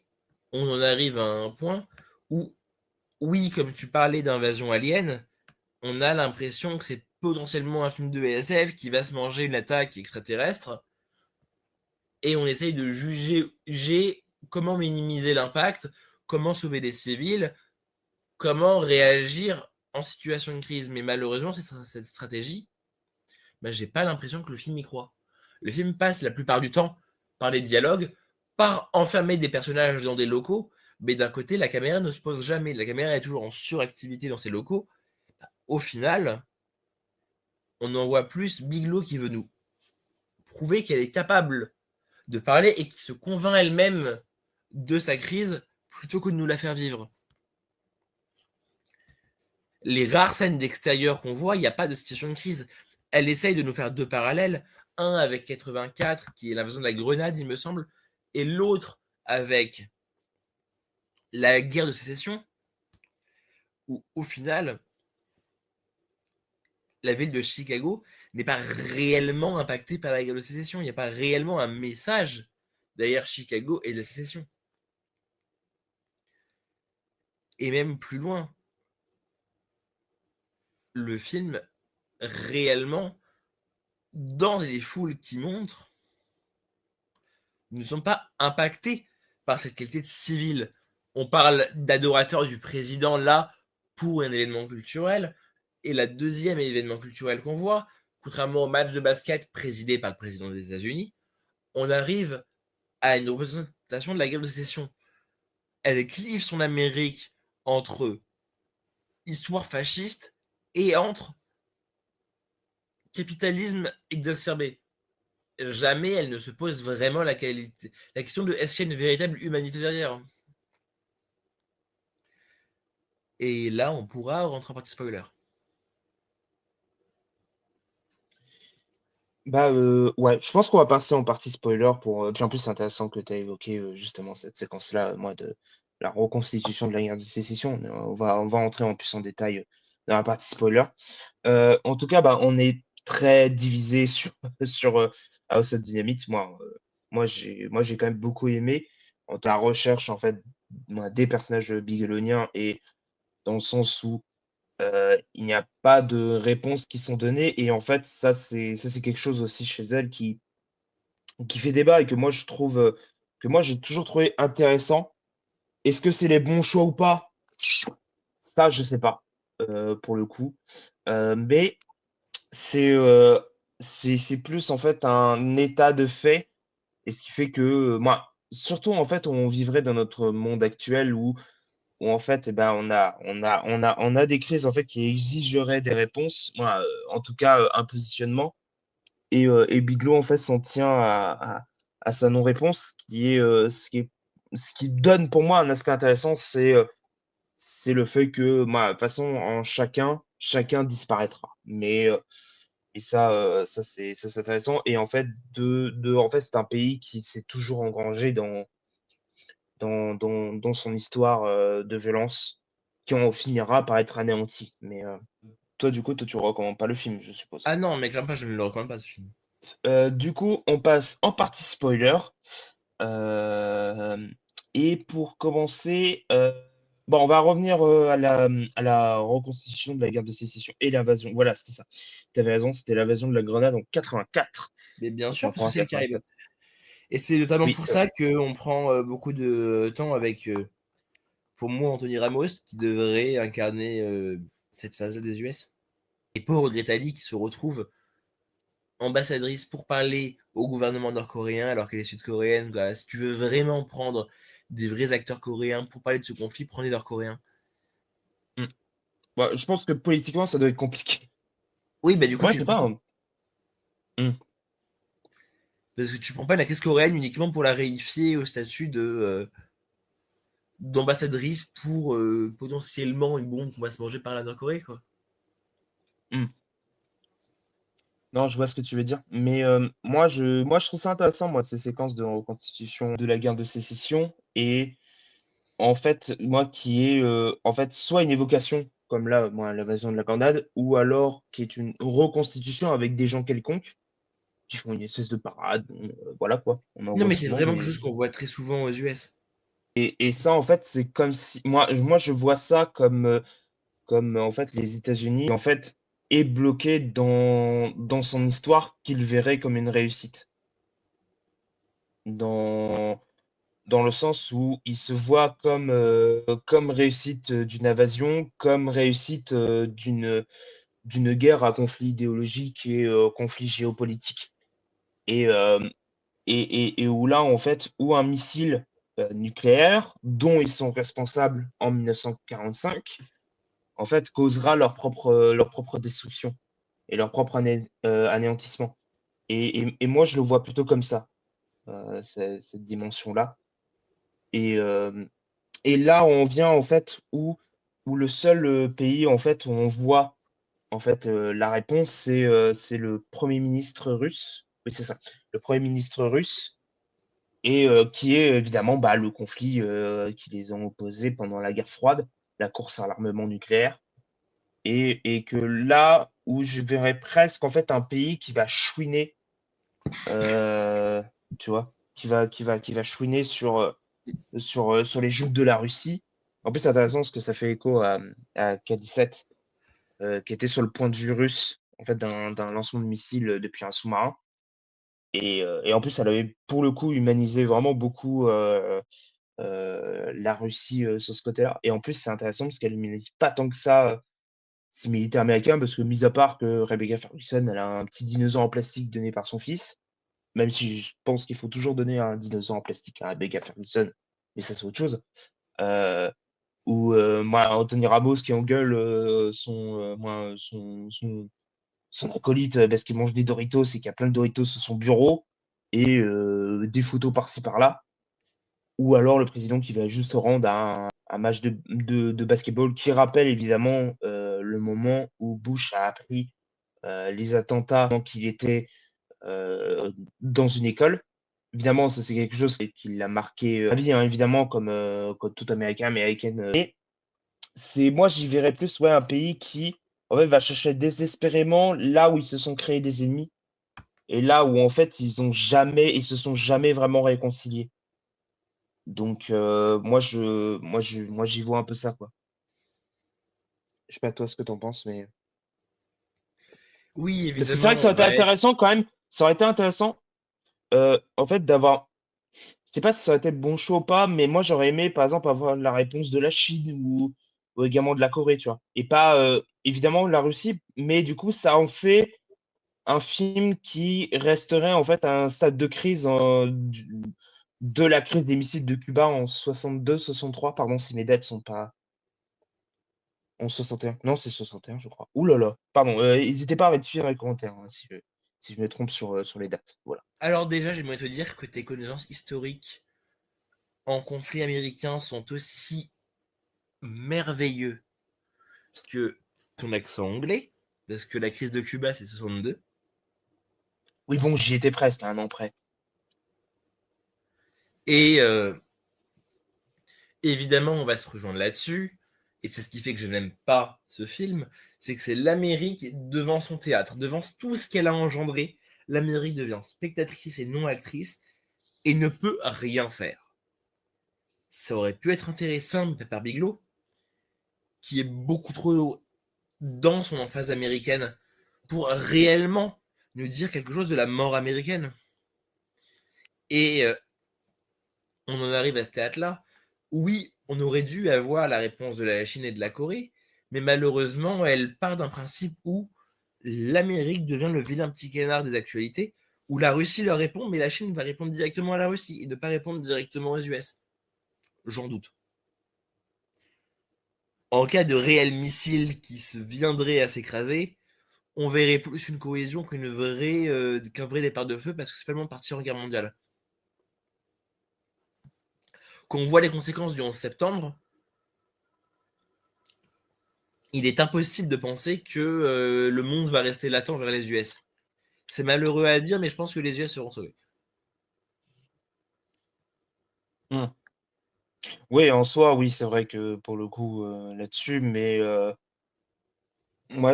on en arrive à un point où, oui, comme tu parlais d'invasion alien, on a l'impression que c'est potentiellement un film de SF qui va se manger une attaque extraterrestre, et on essaye de juger comment minimiser l'impact, comment sauver des civils, comment réagir en situation de crise. Mais malheureusement, cette stratégie, ben, j'ai pas l'impression que le film y croit. Le film passe la plupart du temps par les dialogues, par enfermer des personnages dans des locaux, mais d'un côté, la caméra ne se pose jamais. La caméra est toujours en suractivité dans ces locaux. Au final, on en voit plus Bigelow qui veut nous prouver qu'elle est capable de parler et qui se convainc elle-même de sa crise plutôt que de nous la faire vivre. Les rares scènes d'extérieur qu'on voit, il n'y a pas de situation de crise. Elle essaye de nous faire deux parallèles, un avec 84, qui est l'invasion de la Grenade, il me semble, et l'autre avec la guerre de sécession. où, au final, la ville de Chicago n'est pas réellement impactée par la guerre de sécession. Il n'y a pas réellement un message derrière Chicago et la sécession. Et même plus loin, le film, réellement, dans les foules qui montrent, ne sont pas impactés par cette qualité de civil. On parle d'adorateurs du président là pour un événement culturel, et la deuxième événement culturel qu'on voit, contrairement au match de basket présidé par le président des États-Unis, on arrive à une représentation de la guerre de sécession. Elle clive son Amérique entre histoire fasciste et entre capitalisme exacerbé. Jamais elle ne se pose vraiment la question de est-ce qu'il y a une véritable humanité derrière. Et là, on pourra rentrer en partie spoiler. Bah ouais, je pense qu'on va passer en partie spoiler pour. Puis en plus, c'est intéressant que tu as évoqué justement cette séquence-là, moi, de la reconstitution de la guerre de sécession. On va entrer en plus en détail dans la partie spoiler. En tout cas, bah, on est très divisé sur House of Dynamite. Moi, j'ai quand même beaucoup aimé en ta recherche en fait des personnages bigeloniens et dans le sens où il n'y a pas de réponses qui sont données et en fait ça c'est quelque chose aussi chez elle qui fait débat et que moi je trouve que moi j'ai toujours trouvé intéressant. Est-ce que c'est les bons choix ou pas? Ça je sais pas pour le coup. Mais c'est c'est plus en fait un état de fait et ce qui fait que moi surtout en fait on vivrait dans notre monde actuel où en fait, eh ben, on a des crises en fait qui exigeraient des réponses, moi, en tout cas un positionnement. Et Bigelow en fait s'en tient à sa non-réponse, ce qui donne pour moi un aspect intéressant, c'est le fait que, moi, de toute façon, en chacun disparaîtra. Et ça c'est intéressant. Et en fait, en fait, c'est un pays qui s'est toujours engrangé dans son histoire de violence, qui en finira par être anéanti. Mais toi, du coup, toi, tu recommandes pas le film, je suppose. Ah non, mais clairement, je ne le recommande pas ce film. Du coup, on passe en partie spoiler. Euh, et pour commencer, bon, on va revenir à la reconstitution de la guerre de sécession et l'invasion. Voilà, c'était ça. Tu avais raison, c'était l'invasion de la Grenade en 84. Mais bien sûr, parce que c'est le Caraïbe. 83-84. Et c'est notamment Oui, pour c'est vrai. ça qu'on prend beaucoup de temps avec, pour moi, Anthony Ramos, qui devrait incarner cette phase-là des US. Et pauvre Greta Lee qui se retrouve ambassadrice pour parler au gouvernement nord-coréen alors qu'elle est sud-coréenne. Bah, si tu veux vraiment prendre des vrais acteurs coréens pour parler de ce conflit, prends les nord-coréens. Hmm. Bah, je pense que politiquement, ça doit être compliqué. Oui, bah du coup, Moi, tu je ne sais prends pas, pas. hein. Hmm. Parce que tu prends pas la crise coréenne uniquement pour la réifier au statut de d'ambassadrice pour potentiellement une bombe qu'on va se manger par la Nord-Corée, quoi. Hmm. Non, je vois ce que tu veux dire. Mais moi, je trouve ça intéressant, moi, ces séquences de reconstitution de la guerre de sécession. Et en fait, moi, qui est en fait soit une évocation, comme là, moi, l'invasion de la Grenade, ou alors qui est une reconstitution avec des gens quelconques qui font une espèce de parade. Bon, voilà quoi, on en Non, voit mais c'est souvent vraiment quelque des. chose qu'on voit très souvent aux US. Et ça, en fait, c'est comme si. Moi, je vois ça comme en fait les États-Unis en fait est bloqué dans son histoire qu'il verrait comme une réussite. Dans, dans le sens où il se voit comme réussite d'une invasion, comme réussite d'une guerre à conflit idéologique et conflit géopolitique. Et, euh, et où là, en fait, où un missile nucléaire, dont ils sont responsables en 1945, en fait, causera leur propre destruction et leur propre anéantissement. Et moi, je le vois plutôt comme ça, cette dimension-là. Et, euh, et là, on vient en fait où le seul pays en fait où on voit en fait la réponse, c'est le Premier ministre russe. Oui, c'est ça, le Premier ministre russe, et qui est évidemment bah, le conflit qui les ont opposés pendant la guerre froide. la course à l'armement nucléaire, et que là où je verrais presque en fait un pays qui va chouiner, euh, tu vois, qui va chouiner sur les joutes de la Russie. En plus, c'est intéressant parce que ça fait écho à K-17, qui était sur le point de vue russe, en fait, d'un lancement de missiles depuis un sous-marin. Et en plus, elle avait pour le coup humanisé vraiment beaucoup la Russie sur ce côté-là. Et en plus, c'est intéressant parce qu'elle humanise pas tant que ça ces militaires américains, parce que, mis à part que Rebecca Ferguson, elle a un petit dinosaure en plastique donné par son fils, même si je pense qu'il faut toujours donner un dinosaure en plastique à Rebecca Ferguson, mais ça, c'est autre chose. Euh, ou moi, Anthony Ramos qui engueule son acolyte parce qu'il mange des Doritos et qu'il y a plein de Doritos sur son bureau, et des photos par-ci par-là. Ou alors le président qui va juste se rendre à un match de basketball qui rappelle évidemment le moment où Bush a appris les attentats pendant qu'il était dans une école. Évidemment, ça c'est quelque chose qui l'a marqué à vie, hein, évidemment, comme tout Américain, américaine. Et moi, j'y verrais plus, ouais, un pays qui, en fait, va chercher désespérément là où ils se sont créés des ennemis et là où, en fait, ils se sont jamais vraiment réconciliés. Donc, moi, j'y vois un peu ça, quoi. Je sais pas toi ce que t'en penses, mais Oui, parce que c'est vrai que évidemment, ça on aurait été va être. intéressant quand même. Ça aurait été intéressant, en fait, d'avoir. Je sais pas si ça aurait été le bon choix ou pas, mais moi j'aurais aimé, par exemple, avoir la réponse de la Chine ou également de la Corée, tu vois. Et pas évidemment la Russie, mais du coup, ça en fait un film qui resterait en fait à un stade de crise de la crise des missiles de Cuba en 62-63, pardon, si mes dates sont pas en 61. Non, c'est 61, je crois. Ouh là là, pardon, n'hésitez pas à rectifier dans les commentaires hein, si je me trompe sur les dates. Voilà. Alors déjà, j'aimerais te dire que tes connaissances historiques en conflit américain sont aussi merveilleux que ton accent anglais, parce que la crise de Cuba, c'est 62. Oui, bon, j'y étais presque, à un an près. Et évidemment, on va se rejoindre là-dessus. Et c'est ce qui fait que je n'aime pas ce film, c'est que c'est l'Amérique devant son théâtre, devant tout ce qu'elle a engendré. L'Amérique devient spectatrice et non actrice et ne peut rien faire. Ça aurait pu être intéressant, mais par Bigelow, qui est beaucoup trop dans son emphase américaine pour réellement nous dire quelque chose de la mort américaine. Et on en arrive à ce théâtre-là. Oui, on aurait dû avoir la réponse de la Chine et de la Corée, mais malheureusement, elle part d'un principe où l'Amérique devient le vilain petit canard des actualités, où la Russie leur répond, mais la Chine va répondre directement à la Russie et ne pas répondre directement aux US. J'en doute. En cas de réel missile qui se viendrait à s'écraser, on verrait plus une cohésion qu'un vrai départ de feu parce que c'est pas le moment de partir en guerre mondiale. Quand on voit les conséquences du 11 septembre, il est impossible de penser que le monde va rester latent vers les US. C'est malheureux à dire, mais je pense que les US seront sauvés. Hmm. Oui, en soi, oui, c'est vrai que pour le coup, là-dessus, mais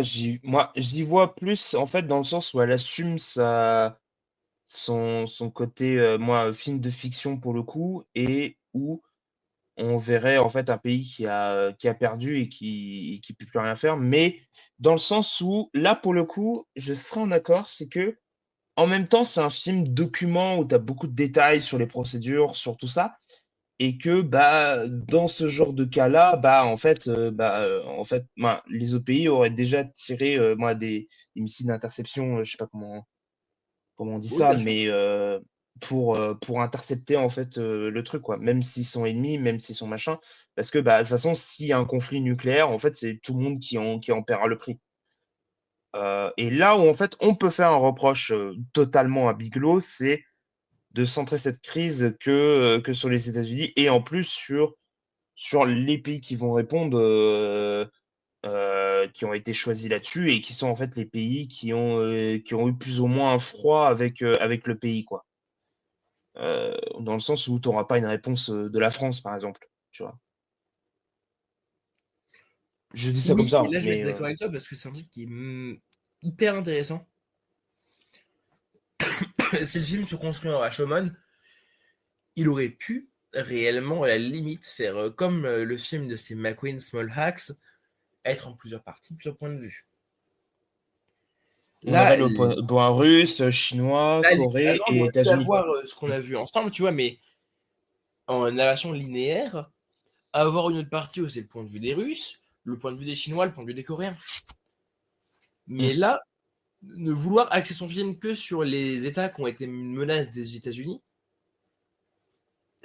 j'y vois plus, en fait, dans le sens où elle assume son côté, film de fiction pour le coup, et où on verrait en fait un pays qui a perdu et qui peut plus rien faire, mais dans le sens où, là, pour le coup, je serais en accord, c'est que en même temps, c'est un film document où tu as beaucoup de détails sur les procédures, sur tout ça, et que bah dans ce genre de cas-là, les autres pays auraient déjà tiré des missiles d'interception, je sais pas comment on dit Oui, ça, bien sûr. mais pour intercepter en fait le truc, quoi, même s'ils sont ennemis, même s'ils sont machins, parce que bah de toute façon, s'il y a un conflit nucléaire, en fait, c'est tout le monde qui en paiera le prix. Et là où en fait on peut faire un reproche totalement à Bigelow, c'est de centrer cette crise que sur les États-Unis et en plus sur les pays qui vont répondre, qui ont été choisis là-dessus et qui sont en fait les pays qui ont eu plus ou moins un froid avec le pays, quoi. Dans le sens où tu n'auras pas une réponse de la France, par exemple. Tu vois. Je dis ça comme Oui, ça, et hein, là, je vais être mais d'accord avec toi parce que c'est un truc qui est hyper intéressant. Si le film se construit en Rashomon, il aurait pu réellement, à la limite, faire comme le film de Steve McQueen, Small Axe, être en plusieurs parties, plusieurs points de vue. on aurait Là, le point russe, chinois, Corée littéralement, on et aurait pu États-Unis. avoir ce qu'on a vu ensemble, tu vois, mais en narration linéaire, avoir une autre partie où c'est le point de vue des Russes, le point de vue des Chinois, le point de vue des Coréens. Hmm. Mais là, ne vouloir axer son film que sur les États qui ont été une menace des États-Unis,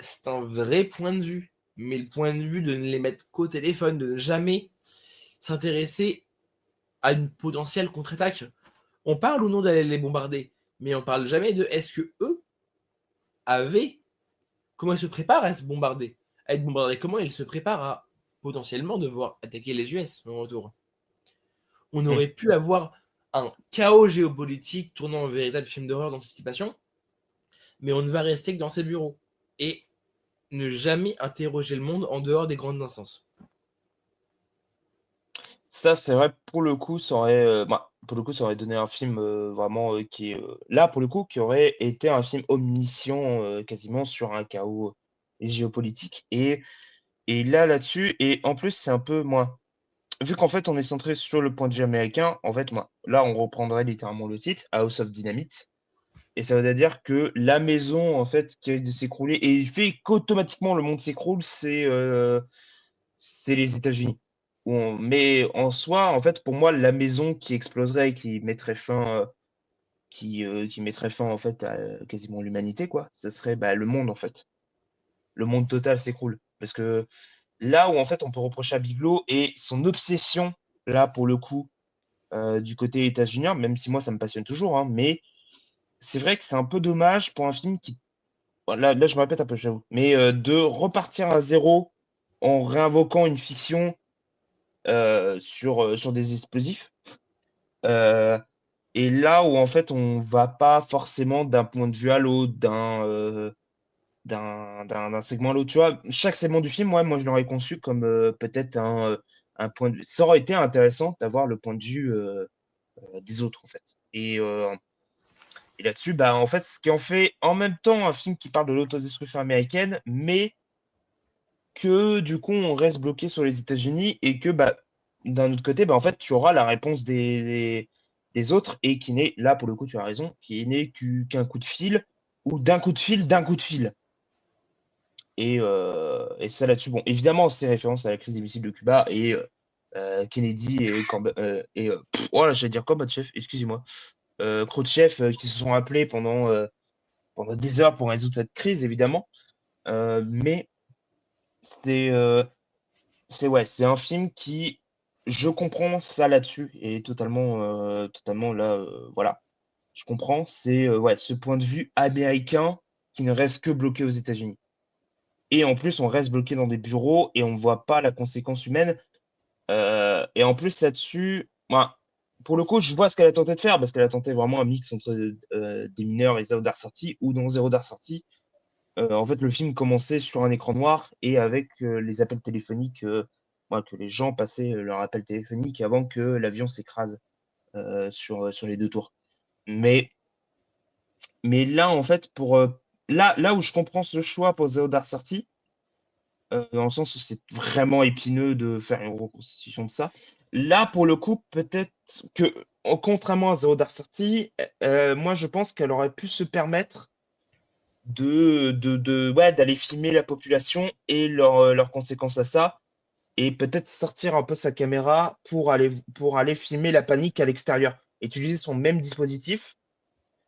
c'est un vrai point de vue. Mais le point de vue de ne les mettre qu'au téléphone, de ne jamais s'intéresser à une potentielle contre-attaque. On parle ou non d'aller les bombarder, mais on parle jamais de est-ce que eux avaient, comment ils se préparent à se bombarder, à être bombardés, comment ils se préparent à potentiellement devoir attaquer les US en retour. On Hmm. aurait pu avoir un chaos géopolitique tournant en véritable film d'horreur d'anticipation, mais on ne va rester que dans ses bureaux et ne jamais interroger le monde en dehors des grandes instances. Ça, c'est vrai, pour le coup, pour le coup, ça aurait donné un film vraiment qui est là, pour le coup, qui aurait été un film omniscient quasiment sur un chaos géopolitique. Et là, là-dessus, et en plus, c'est un peu moins. Vu qu'en fait, on est centré sur le point de vue américain, en fait, moi, là, on reprendrait littéralement le titre, House of Dynamite. Et ça veut dire que la maison, en fait, qui risque de s'écrouler, et il fait qu'automatiquement le monde s'écroule, c'est les États-Unis. Mais en soi, en fait, pour moi, la maison qui exploserait et qui mettrait fin en fait à quasiment l'humanité, quoi, ce serait bah, le monde, en fait. Le monde total s'écroule. Parce que là où, en fait, on peut reprocher à Bigelow et son obsession, là, pour le coup, du côté états-unien, même si moi, ça me passionne toujours, hein, mais c'est vrai que c'est un peu dommage pour un film qui bon, là, je me répète un peu, j'avoue. Mais de repartir à zéro en réinvoquant une fiction sur des explosifs. Euh, et là où en fait on va pas forcément d'un point de vue à l'autre, d'un segment à l'autre. Tu vois, chaque segment du film, ouais, moi je l'aurais conçu comme peut-être un point de vue. Ça aurait été intéressant d'avoir le point de vue des autres en fait. Et là-dessus, bah en fait, ce qui en fait en même temps un film qui parle de l'autodestruction américaine, mais que du coup on reste bloqué sur les États-Unis et que bah d'un autre côté bah en fait tu auras la réponse des autres et qui n'est là pour le coup tu as raison qui n'est qu'un coup de fil ou d'un coup de fil d'un coup de fil et ça là-dessus bon évidemment c'est référence à la crise des missiles de Cuba et Kennedy et voilà j'allais dire Gorbatchev excusez-moi Khrouchtchev qui se sont appelés pendant des heures pour résoudre cette crise évidemment mais c'était c'est un film qui, je comprends ça là-dessus et totalement là, voilà, je comprends. C'est ouais, ce point de vue américain qui ne reste que bloqué aux États-Unis. Et en plus, on reste bloqué dans des bureaux et on ne voit pas la conséquence humaine. Et en plus là-dessus, moi, pour le coup, je vois ce qu'elle a tenté de faire parce qu'elle a tenté vraiment un mix entre des mineurs et Zéro Dark Thirty ou dans Zéro Dark Thirty. En fait, le film commençait sur un écran noir et avec les appels téléphoniques, que les gens passaient leur appel téléphonique avant que l'avion s'écrase sur les deux tours. Mais, mais là, en fait, là où je comprends ce choix pour Zero Dark Thirty, dans le sens où c'est vraiment épineux de faire une reconstitution de ça, là, pour le coup, peut-être que, contrairement à Zero Dark Thirty, moi, je pense qu'elle aurait pu se permettre ouais, d'aller filmer la population et leurs conséquences à ça, et peut-être sortir un peu sa caméra pour aller filmer la panique à l'extérieur, et utiliser son même dispositif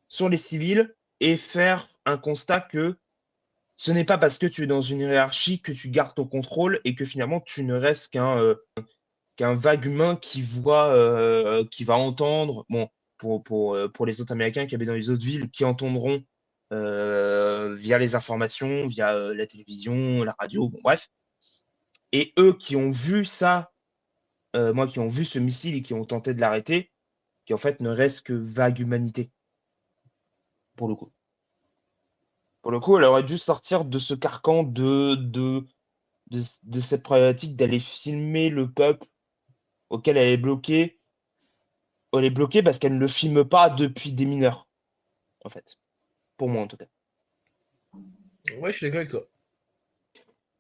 sur les civils et faire un constat que ce n'est pas parce que tu es dans une hiérarchie que tu gardes ton contrôle et que finalement tu ne restes qu'un vague humain qui va entendre, bon, pour les autres Américains qui habitent dans les autres villes, qui entendront via les informations, via la télévision, la radio, bon, bref. Et eux qui ont vu ça, moi qui ont vu ce missile et qui ont tenté de l'arrêter, qui en fait ne reste que vague humanité, pour le coup. Pour le coup, elle aurait dû sortir de ce carcan de cette problématique d'aller filmer le peuple auquel elle est bloquée parce qu'elle ne le filme pas depuis des mineurs, en fait. Pour moi, en tout cas. Ouais, je suis d'accord avec toi.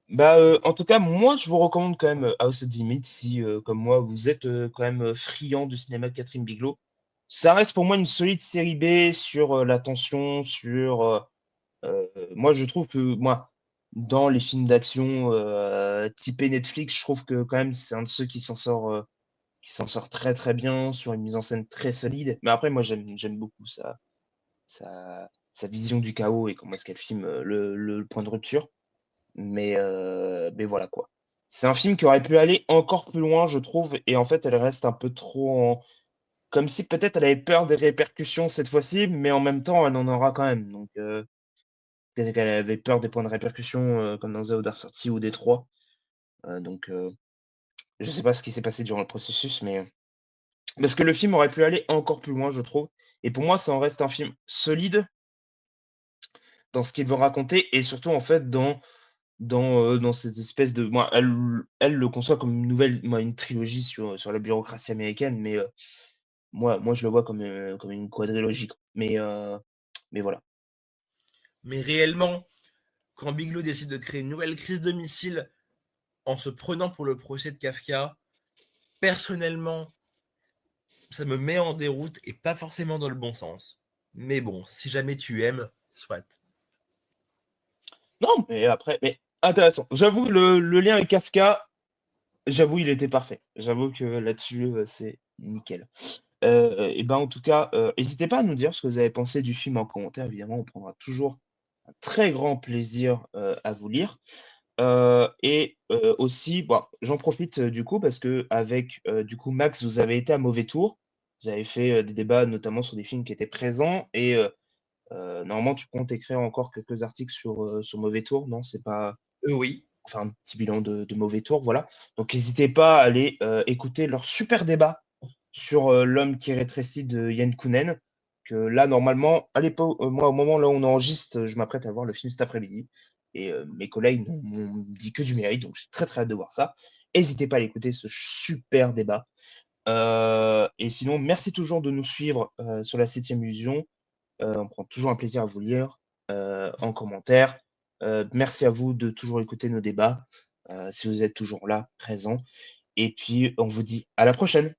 Bah, en tout cas, moi, je vous recommande quand même House of the Limit si, comme moi, vous êtes quand même friand du cinéma de Catherine Bigelow. Ça reste pour moi une solide série B sur la tension, sur... moi, je trouve que, moi, dans les films d'action typés Netflix, je trouve que quand même, c'est un de ceux qui s'en sort très très bien, sur une mise en scène très solide. Mais après, moi, j'aime beaucoup sa vision du chaos et comment est-ce qu'elle filme le point de rupture. Mais voilà quoi. C'est un film qui aurait pu aller encore plus loin, je trouve, et en fait, elle reste un peu trop comme si peut-être elle avait peur des répercussions cette fois-ci, mais en même temps, elle en aura quand même. Donc, peut-être qu'elle avait peur des points de répercussion, comme dans The Outer 30 ou Détroit. Donc, je sais pas ce qui s'est passé durant le processus, mais parce que le film aurait pu aller encore plus loin, je trouve. Et pour moi, ça en reste un film solide dans ce qu'il veut raconter et surtout, en fait, dans cette espèce de moi, elle le conçoit comme une nouvelle moi, une trilogie sur la bureaucratie américaine, mais moi, je le vois comme une quadrilogie, quoi. Mais voilà. Mais réellement, quand Bigelow décide de créer une nouvelle crise de missiles en se prenant pour le procès de Kafka, personnellement, ça me met en déroute et pas forcément dans le bon sens. Mais bon, si jamais tu aimes, soit. Non, mais après mais intéressant. J'avoue le lien avec Kafka, j'avoue, il était parfait. J'avoue que là-dessus, c'est nickel. Et ben, en tout cas, hésitez pas à nous dire ce que vous avez pensé du film en commentaire. Évidemment, on prendra toujours un très grand plaisir, à vous lire. Et aussi, bon, j'en profite du coup parce que avec du coup Max, vous avez été à Mauvais Tour. Vous avez fait des débats notamment sur des films qui étaient présents et normalement tu comptes écrire encore quelques articles sur Mauvais Tour, non? C'est pas Oui. enfin un petit bilan de Mauvais Tour, voilà. Donc n'hésitez pas à aller écouter leur super débat sur L'homme qui rétrécit de Yann Kounen. Que là, normalement, à l'époque, moi, au moment là où on enregistre, je m'apprête à voir le film cet après-midi. Et mes collègues m'ont dit que du mérite, donc j'ai très très hâte de voir ça. N'hésitez pas à écouter ce super débat. Et sinon, merci toujours de nous suivre sur la 7e illusion. On prend toujours un plaisir à vous lire en commentaire. Merci à vous de toujours écouter nos débats, si vous êtes toujours là, présents. Et puis, on vous dit à la prochaine.